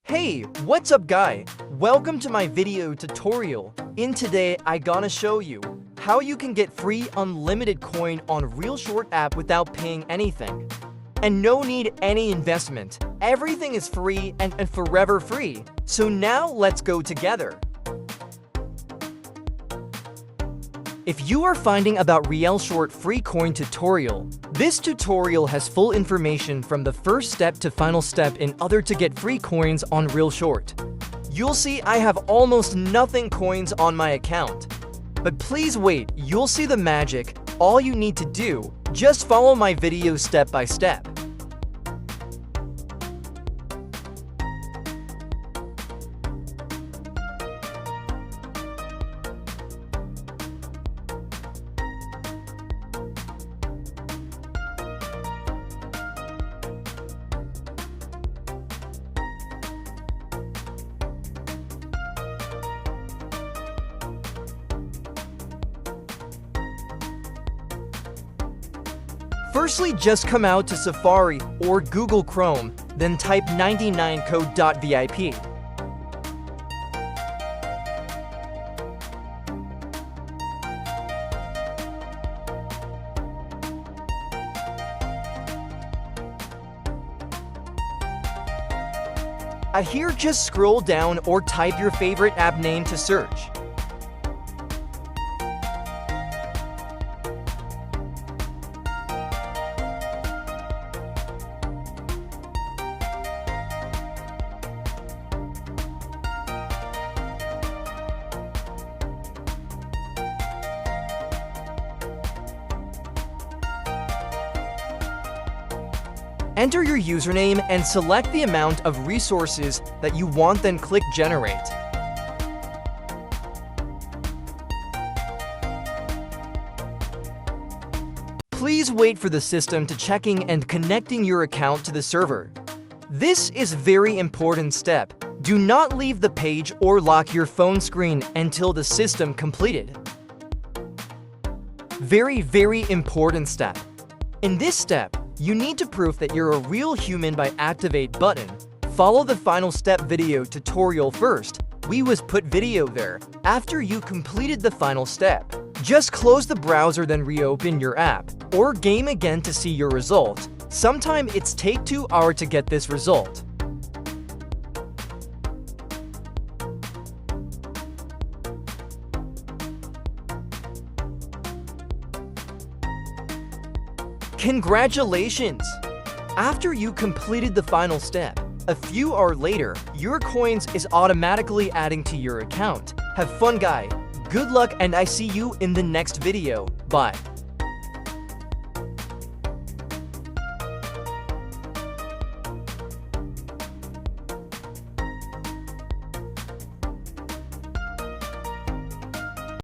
Hey, what's up guy? Welcome to my video tutorial. In today, I gonna show you how you can get free unlimited coin on ReelShort app without paying anything. And no need any investment. Everything is free and forever free. So now let's go together. If you are finding about ReelShort free coin tutorial, this tutorial has full information from the first step to final step in order to get free coins on ReelShort. You'll see I have almost nothing coins on my account. But please wait, you'll see the magic. All you need to do, just follow my video step by step. Firstly, just come out to Safari or Google Chrome, then type 99code.vip. Here, just scroll down or type your favorite app name to search. Enter your username and select the amount of resources that you want, then click Generate. Please wait for the system to checking and connecting your account to the server. This is very important step. Do not leave the page or lock your phone screen until the system completed. Very important step. In this step, you need to prove that you're a real human by activate button. Follow the final step video tutorial first. We was put video there. After you completed the final step, just close the browser, then reopen your app or game again to see your result. Sometimes it's take 2 hours to get this result. Congratulations! After you completed the final step, a few hours later, your coins is automatically adding to your account. Have fun guy, good luck, and I see you in the next video. Bye.